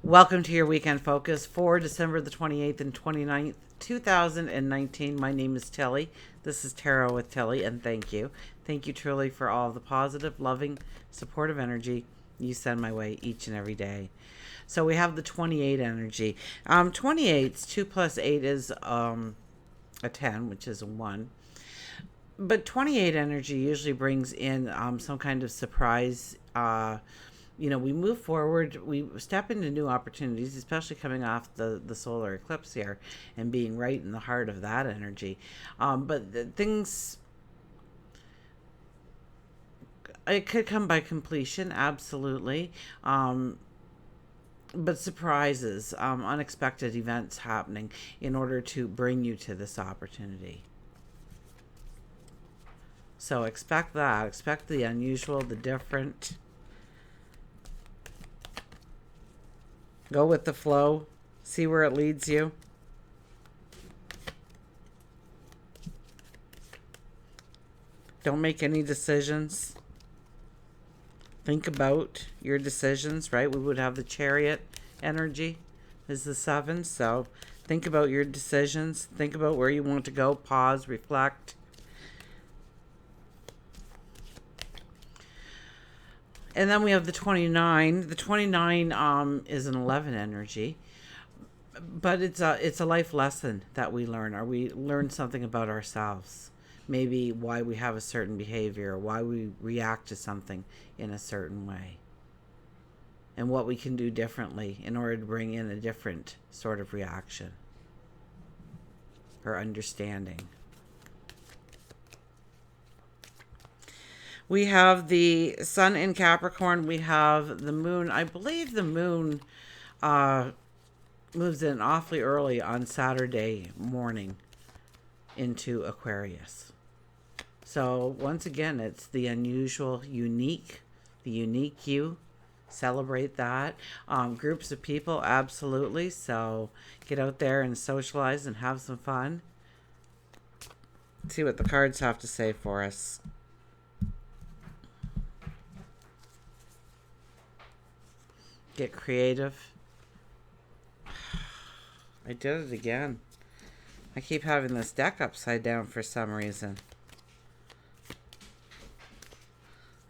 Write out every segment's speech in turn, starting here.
Welcome to your weekend focus for December the 28th and 29th, 2019. My name is Tilly. This is Tarot with Tilly, and thank you. Thank you truly for all of the positive, loving, supportive energy you send my way each and every day. So we have the 28 energy. 28's 2 plus 8 is a 10, which is a 1. But 28 energy usually brings in some kind of surprise. We move forward, we step into new opportunities, especially coming off the solar eclipse here and being right in the heart of that energy. Things, it could come by completion, absolutely. But surprises, unexpected events happening in order to bring you to this opportunity. So expect that. Expect the unusual, the different. Go with the flow. See where it leads you. Don't make any decisions. Think about your decisions, right? We would have the Chariot energy is the 7. So think about your decisions. Think about where you want to go. Pause, reflect. And then we have the 29. The 29 is an 11 energy. But it's a life lesson that we learn, or we learn something about ourselves. Maybe why we have a certain behavior, or why we react to something in a certain way. And what we can do differently in order to bring in a different sort of reaction or understanding. We have the sun in Capricorn. We have the moon. I believe the moon moves in awfully early on Saturday morning into Aquarius. So once again, it's the unusual, unique, the unique you. Celebrate that. Groups of people, absolutely. So get out there and socialize and have some fun. Let's see what the cards have to say for us. Get creative. I did it again. I keep having this deck upside down for some reason.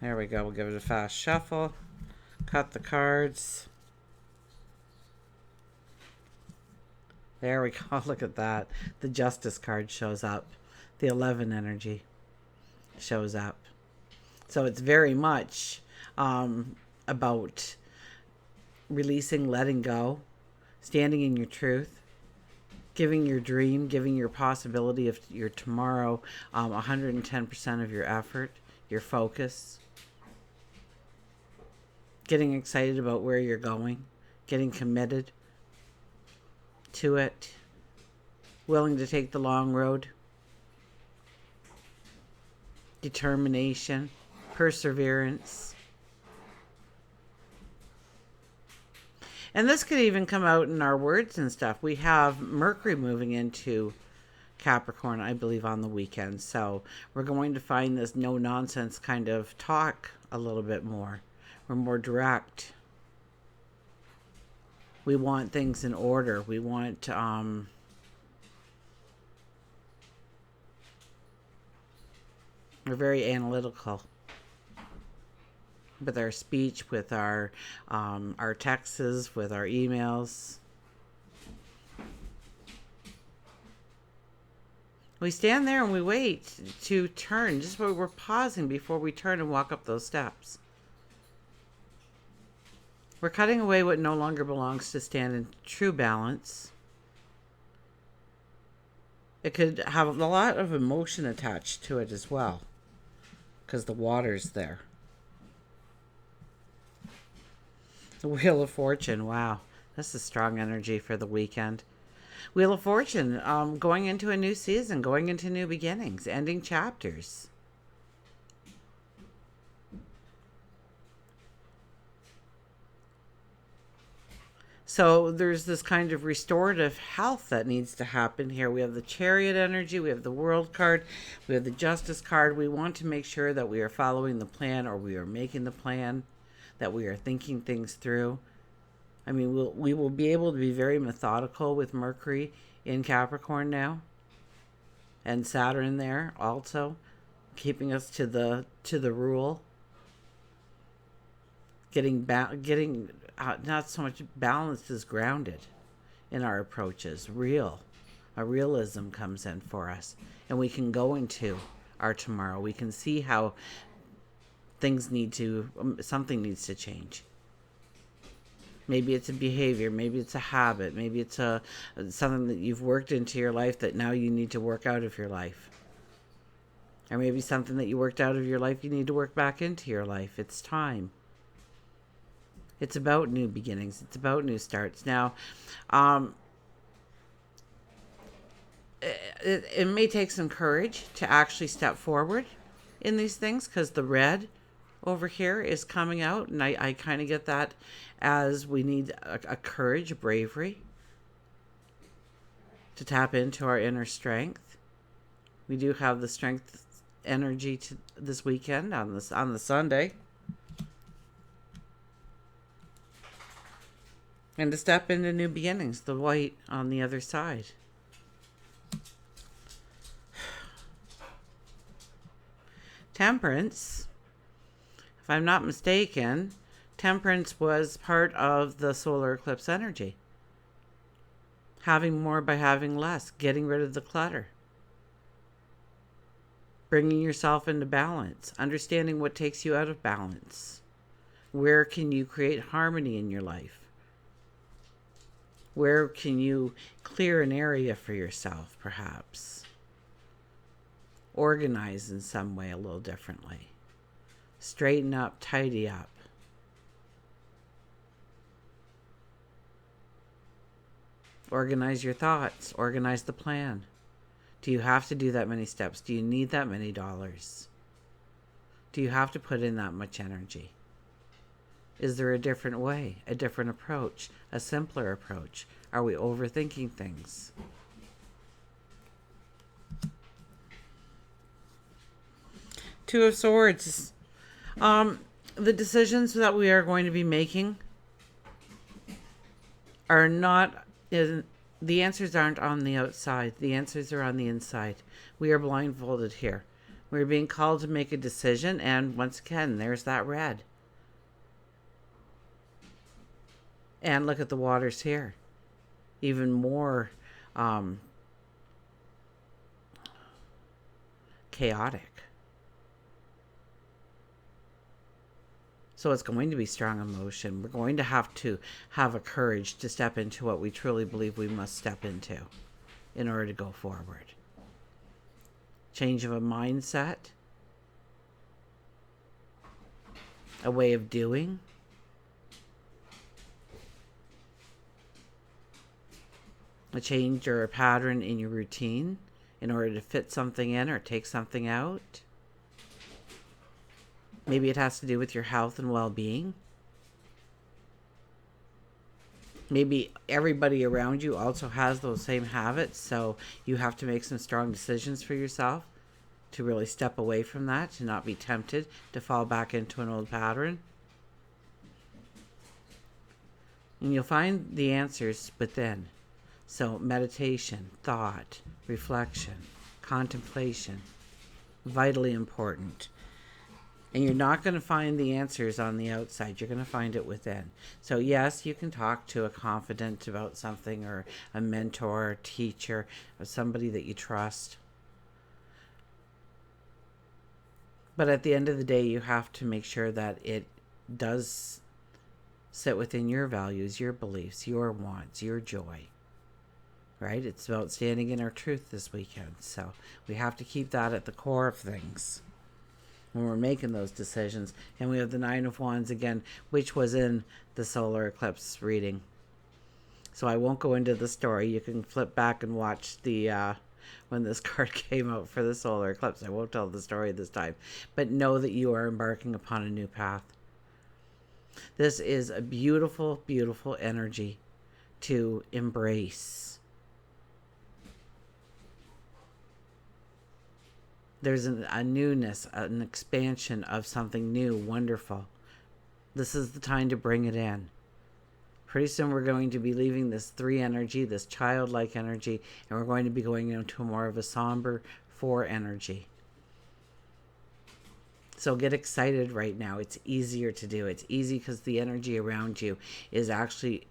There we go. We'll give it a fast shuffle. Cut the cards. There we go. Look at that. The Justice card shows up. The 11 energy shows up. So it's very much about releasing, letting go, standing in your truth, giving your dream, giving your possibility of your tomorrow 110% of your effort, your focus, getting excited about where you're going, getting committed to it, willing to take the long road, determination, perseverance. And this could even come out in our words and stuff. We have Mercury moving into Capricorn, I believe, on the weekend. So we're going to find this no-nonsense kind of talk a little bit more. We're more direct. We want things in order. We want we're very analytical with our speech, with our texts, with our emails. We stand there and we wait to turn. Just where we're pausing before we turn and walk up those steps. We're cutting away what no longer belongs to stand in true balance. It could have a lot of emotion attached to it as well, because the water's there. The Wheel of Fortune, wow. This is strong energy for the weekend. Wheel of Fortune, going into a new season, going into new beginnings, ending chapters. So there's this kind of restorative health that needs to happen here. We have the Chariot energy, we have the World card, we have the Justice card. We want to make sure that we are following the plan, or we are making the plan, that we are thinking things through. I mean, we will be able to be very methodical with Mercury in Capricorn now, and Saturn there also, keeping us to the rule. Getting not so much balanced as grounded in our approaches. A realism comes in for us, and we can go into our tomorrow. We can see how something needs to change. Maybe it's a behavior, maybe it's a habit, maybe it's something that you've worked into your life that now you need to work out of your life. Or maybe something that you worked out of your life you need to work back into your life. It's time. It's about new beginnings. It's about new starts. Now, it may take some courage to actually step forward in these things, because the red over here is coming out, and I kind of get that as we need a courage, a bravery to tap into our inner strength. We do have the strength energy this weekend on the Sunday, and to step into new beginnings. The white on the other side. Temperance, if I'm not mistaken, Temperance was part of the solar eclipse energy. Having more by having less, getting rid of the clutter, bringing yourself into balance, understanding what takes you out of balance. Where can you create harmony in your life? Where can you clear an area for yourself, perhaps? Organize in some way a little differently. Straighten up, tidy up. Organize your thoughts. Organize the plan. Do you have to do that many steps? Do you need that many dollars? Do you have to put in that much energy? Is there a different way, a different approach, a simpler approach? Are we overthinking things? Two of Swords. The decisions that we are going to be making are not... the answers aren't on the outside. The answers are on the inside. We are blindfolded here. We're being called to make a decision, and once again, there's that red. And look at the waters here. Even more chaotic. So it's going to be strong emotion. We're going to have a courage to step into what we truly believe we must step into in order to go forward. Change of a mindset, a way of doing, a change or a pattern in your routine in order to fit something in or take something out. Maybe it has to do with your health and well-being. Maybe everybody around you also has those same habits, so you have to make some strong decisions for yourself to really step away from that, to not be tempted to fall back into an old pattern. And you'll find the answers within. So meditation, thought, reflection, contemplation, vitally important. And you're not going to find the answers on the outside. You're going to find it within. So yes, you can talk to a confidant about something, or a mentor, or teacher, or somebody that you trust. But at the end of the day, you have to make sure that it does sit within your values, your beliefs, your wants, your joy. Right? It's about standing in our truth this weekend. So we have to keep that at the core of things when we're making those decisions. And we have the Nine of Wands again, which was in the solar eclipse reading. So I won't go into the story. You can flip back and watch the when this card came out for the solar eclipse. I won't tell the story this time. But know that you are embarking upon a new path. This is a beautiful, beautiful energy to embrace. There's a newness, an expansion of something new, wonderful. This is the time to bring it in. Pretty soon we're going to be leaving this 3 energy, this childlike energy, and we're going to be going into more of a somber 4 energy. So get excited right now. It's easier to do. It's easy because the energy around you is actually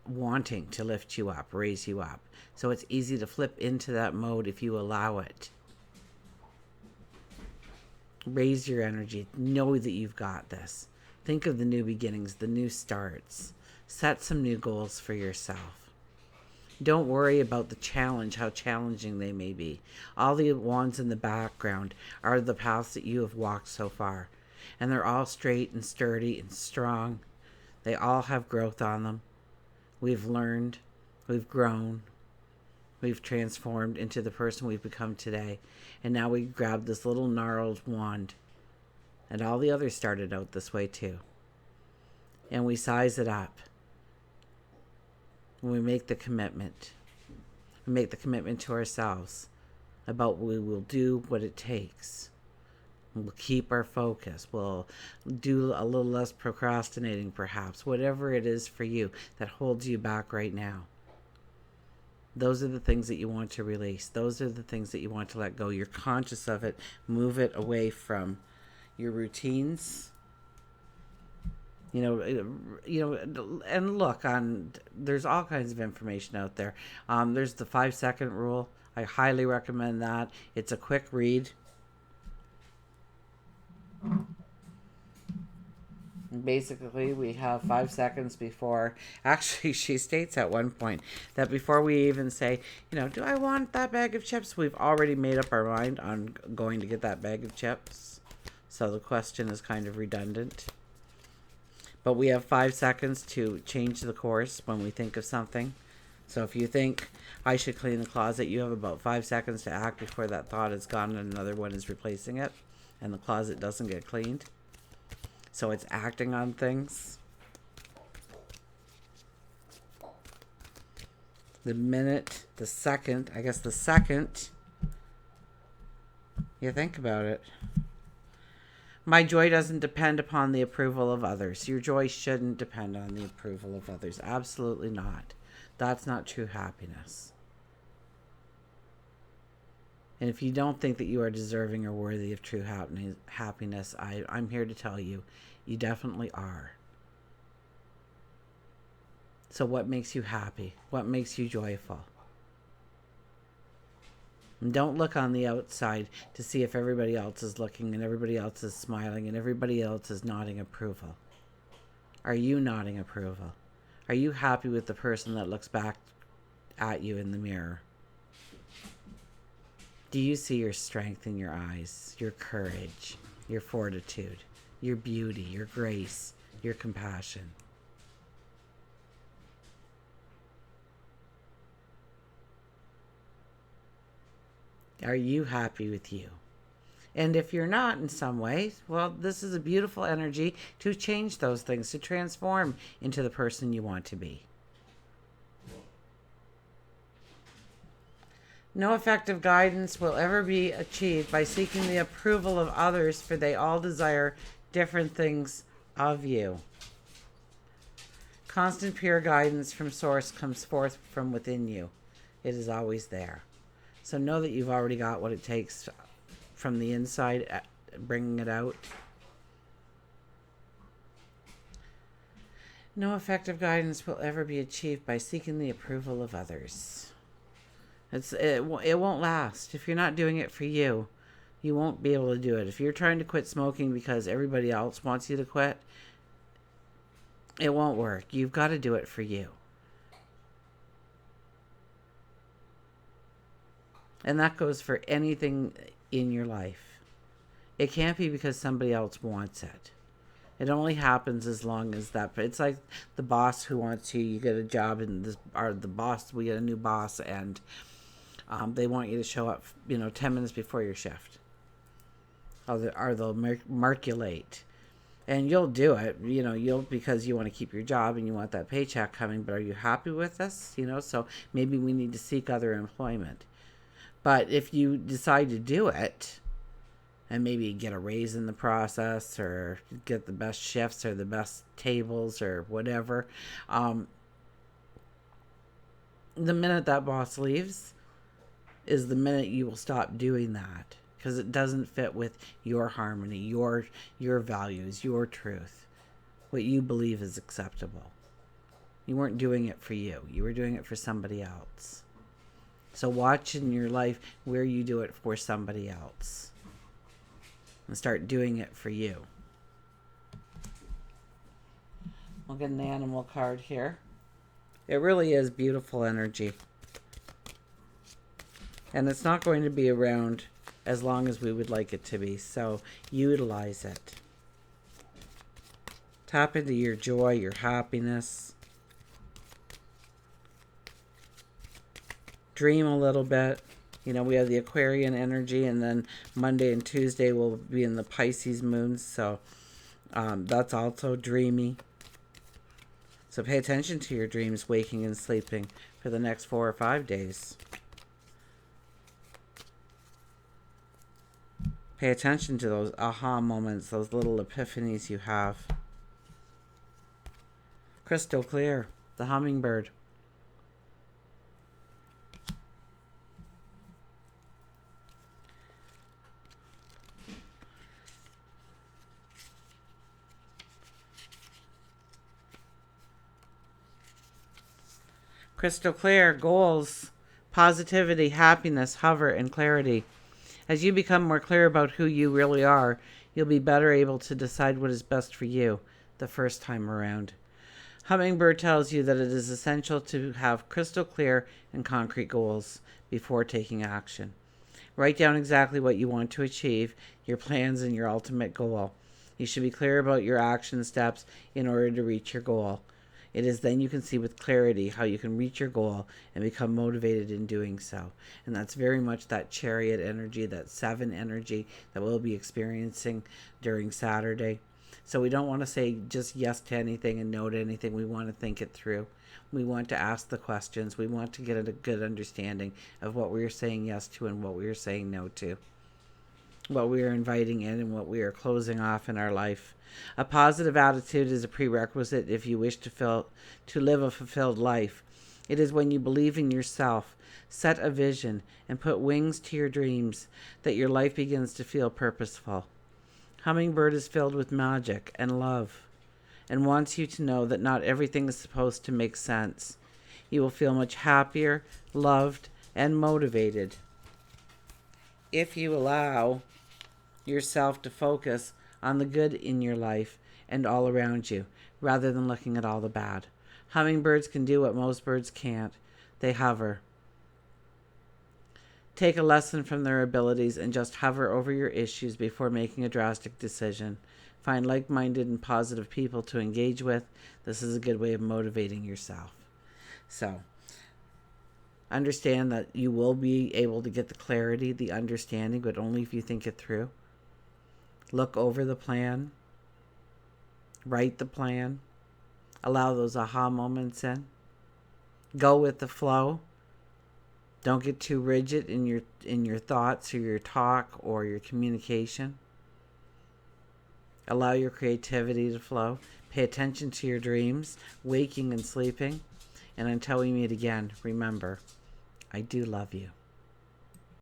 wanting to lift you up, raise you up. So it's easy to flip into that mode if you allow it. Raise your energy. Know that you've got this. Think of the new beginnings, the new starts. Set some new goals for yourself. Don't worry about the challenge, how challenging they may be. All the wands in the background are the paths that you have walked so far. And they're all straight and sturdy and strong. They all have growth on them. We've learned, we've grown, we've transformed into the person we've become today. And now we grab this little gnarled wand. And all the others started out this way too. And we size it up. When we make the commitment. We make the commitment to ourselves about we will do what it takes. We'll keep our focus. We'll do a little less procrastinating perhaps. Whatever it is for you that holds you back right now. Those are the things that you want to release. Those are the things that you want to let go. You're conscious of it. Move it away from your routines. And look, there's all kinds of information out there. There's the 5-second rule. I highly recommend that. It's a quick read. Basically, we have 5 seconds before, actually, she states at one point that before we even say, do I want that bag of chips? We've already made up our mind on going to get that bag of chips. So the question is kind of redundant. But we have 5 seconds to change the course when we think of something. So if you think I should clean the closet, you have about 5 seconds to act before that thought is gone and another one is replacing it. And the closet doesn't get cleaned. So it's acting on things. The minute, the second you think about it. My joy doesn't depend upon the approval of others. Your joy shouldn't depend on the approval of others. Absolutely not. That's not true happiness. And if you don't think that you are deserving or worthy of true happiness, I'm here to tell you, you definitely are. So what makes you happy? What makes you joyful? And don't look on the outside to see if everybody else is looking and everybody else is smiling and everybody else is nodding approval. Are you nodding approval? Are you happy with the person that looks back at you in the mirror? Do you see your strength in your eyes, your courage, your fortitude, your beauty, your grace, your compassion? Are you happy with you? And if you're not in some way, well, this is a beautiful energy to change those things, to transform into the person you want to be. No effective guidance will ever be achieved by seeking the approval of others, for they all desire different things of you. Constant pure guidance from Source comes forth from within you. It is always there. So know that you've already got what it takes from the inside, bringing it out. No effective guidance will ever be achieved by seeking the approval of others. It won't last. If you're not doing it for you, you won't be able to do it. If you're trying to quit smoking because everybody else wants you to quit, it won't work. You've got to do it for you. And that goes for anything in your life. It can't be because somebody else wants it. It only happens as long as that. It's like the boss who wants you. You get a job, and we get a new boss, and they want you to show up, 10 minutes before your shift. Or they'll marculate. And you'll do it, because you want to keep your job and you want that paycheck coming. But are you happy with this? So maybe we need to seek other employment. But if you decide to do it and maybe get a raise in the process or get the best shifts or the best tables or whatever, the minute that boss leaves is the minute you will stop doing that, because it doesn't fit with your harmony, your values, your truth, what you believe is acceptable. You weren't doing it for you. You were doing it for somebody else. So watch in your life where you do it for somebody else. And start doing it for you. I'll get an animal card here. It really is beautiful energy. And it's not going to be around as long as we would like it to be. So utilize it. Tap into your joy, your happiness. Dream a little bit. You know, we have the Aquarian energy, and then Monday and Tuesday will be in the Pisces moons. So that's also dreamy. So pay attention to your dreams, waking and sleeping, for the next 4 or 5 days. Pay attention to those aha moments, those little epiphanies you have. Crystal clear, the hummingbird. Crystal clear, goals, positivity, happiness, hover, and clarity. As you become more clear about who you really are, you'll be better able to decide what is best for you the first time around. Hummingbird tells you that it is essential to have crystal clear and concrete goals before taking action. Write down exactly what you want to achieve, your plans, and your ultimate goal. You should be clear about your action steps in order to reach your goal. It is then you can see with clarity how you can reach your goal and become motivated in doing so. And that's very much that chariot energy, that 7 energy that we'll be experiencing during Saturday. So we don't want to say just yes to anything and no to anything. We want to think it through. We want to ask the questions. We want to get a good understanding of what we are saying yes to and what we are saying no to. What we are inviting in and what we are closing off in our life. A positive attitude is a prerequisite if you wish to live a fulfilled life. It is when you believe in yourself, set a vision, and put wings to your dreams that your life begins to feel purposeful. Hummingbird is filled with magic and love and wants you to know that not everything is supposed to make sense. You will feel much happier, loved, and motivated if you allow yourself to focus on the good in your life and all around you, rather than looking at all the bad. Hummingbirds can do what most birds can't. They hover. Take a lesson from their abilities and just hover over your issues before making a drastic decision. Find like-minded and positive people to engage with. This is a good way of motivating yourself. So, understand that you will be able to get the clarity, the understanding, but only if you think it through. Look over the plan. Write the plan. Allow those aha moments in. Go with the flow. Don't get too rigid in your thoughts or your talk or your communication. Allow your creativity to flow. Pay attention to your dreams, waking and sleeping. And until we meet again, remember, I do love you.